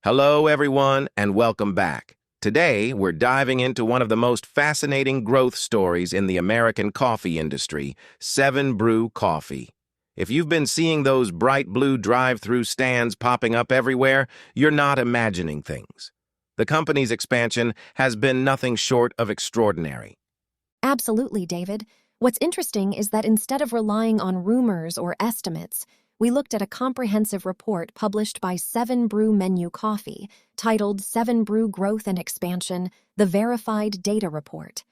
Hello, everyone, and welcome back. Today, we're diving into one of the most fascinating growth stories in the American coffee industry, Seven Brew Coffee. If you've been seeing those bright blue drive-through stands popping up everywhere, you're not imagining things. The company's expansion has been nothing short of extraordinary. Absolutely, David. What's interesting is that instead of relying on rumors or estimates, we looked at a comprehensive report published by Seven Brew Menu Coffee, titled Seven Brew Growth and Expansion, the Verified Data Report.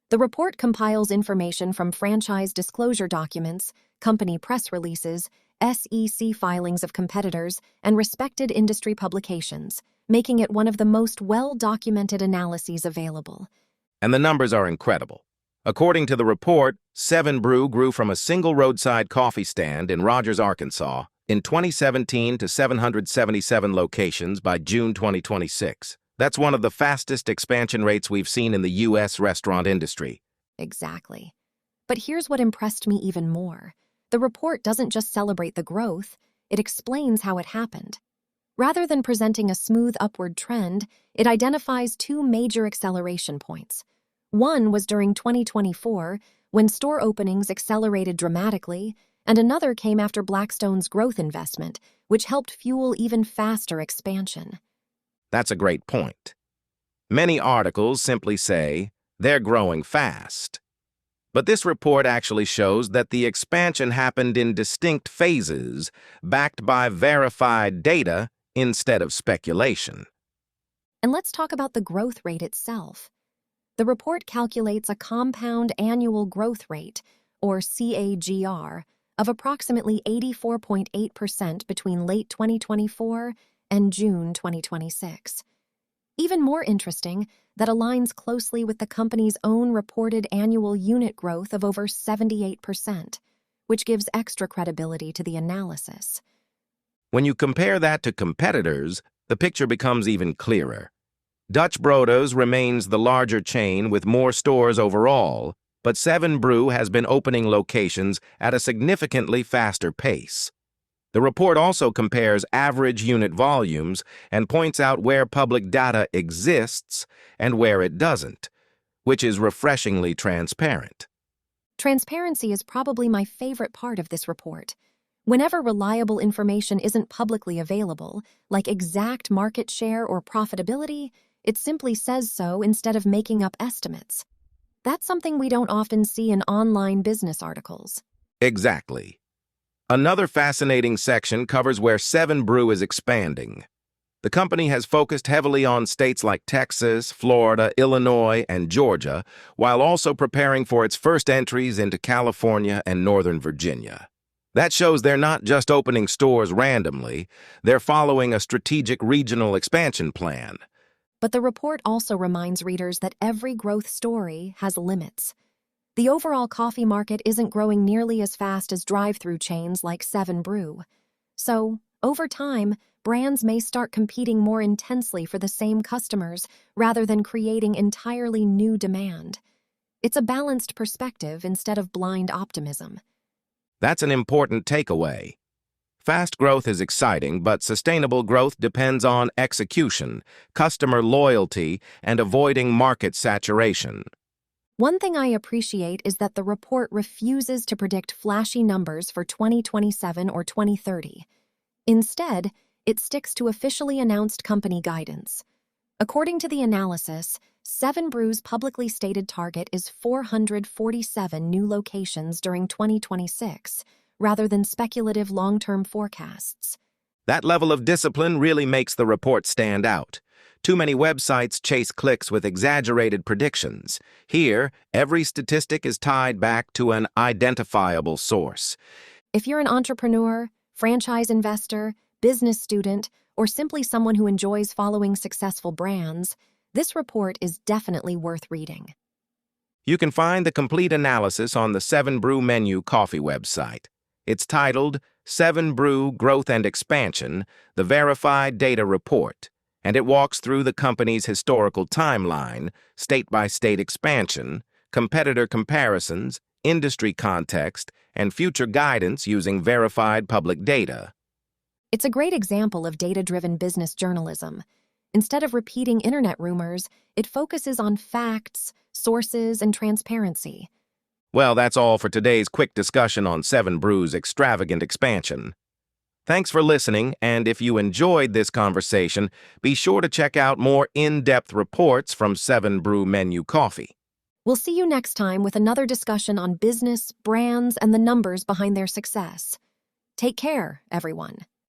The report compiles information from franchise disclosure documents, company press releases, SEC filings of competitors, and respected industry publications, making it one of the most well-documented analyses available. And the numbers are incredible. According to the report, Seven Brew grew from a single roadside coffee stand in Rogers, Arkansas, in 2017 to 777 locations by June 2026. That's one of the fastest expansion rates we've seen in the U.S. restaurant industry. Exactly. But here's what impressed me even more. The report doesn't just celebrate the growth, it explains how it happened. Rather than presenting a smooth upward trend, it identifies two major acceleration points. One was during 2024, when store openings accelerated dramatically, and another came after Blackstone's growth investment, which helped fuel even faster expansion. That's a great point. Many articles simply say, they're growing fast. But this report actually shows that the expansion happened in distinct phases, backed by verified data instead of speculation. And let's talk about the growth rate itself. The report calculates a compound annual growth rate, or CAGR, of approximately 84.8% between late 2024 and June 2026. Even more interesting, that aligns closely with the company's own reported annual unit growth of over 78%, which gives extra credibility to the analysis. When you compare that to competitors, the picture becomes even clearer. Dutch Brodo's remains the larger chain with more stores overall, but Seven Brew has been opening locations at a significantly faster pace. The report also compares average unit volumes and points out where public data exists and where it doesn't, which is refreshingly transparent. Transparency is probably my favorite part of this report. Whenever reliable information isn't publicly available, like exact market share or profitability, it simply says so instead of making up estimates. That's something we don't often see in online business articles. Exactly. Another fascinating section covers where Seven Brew is expanding. The company has focused heavily on states like Texas, Florida, Illinois, and Georgia, while also preparing for its first entries into California and Northern Virginia. That shows they're not just opening stores randomly, they're following a strategic regional expansion plan. But the report also reminds readers that every growth story has limits. The overall coffee market isn't growing nearly as fast as drive-through chains like Seven Brew. So, over time, brands may start competing more intensely for the same customers rather than creating entirely new demand. It's a balanced perspective instead of blind optimism. That's an important takeaway. Fast growth is exciting, but sustainable growth depends on execution, customer loyalty, and avoiding market saturation. One thing I appreciate is that the report refuses to predict flashy numbers for 2027 or 2030. Instead, it sticks to officially announced company guidance. According to the analysis, Seven Brew's publicly stated target is 447 new locations during 2026, rather than speculative long-term forecasts. That level of discipline really makes the report stand out. Too many websites chase clicks with exaggerated predictions. Here, every statistic is tied back to an identifiable source. If you're an entrepreneur, franchise investor, business student, or simply someone who enjoys following successful brands, this report is definitely worth reading. You can find the complete analysis on the Seven Brew Menu Coffee website. It's titled Seven Brew Growth and Expansion, the Verified Data Report, and it walks through the company's historical timeline, state-by-state expansion, competitor comparisons, industry context, and future guidance using verified public data. It's a great example of data-driven business journalism. Instead of repeating internet rumors, it focuses on facts, sources, and transparency. Well, that's all for today's quick discussion on Seven Brew's extravagant expansion. Thanks for listening, and if you enjoyed this conversation, be sure to check out more in-depth reports from Seven Brew Menu Coffee. We'll see you next time with another discussion on business, brands, and the numbers behind their success. Take care, everyone.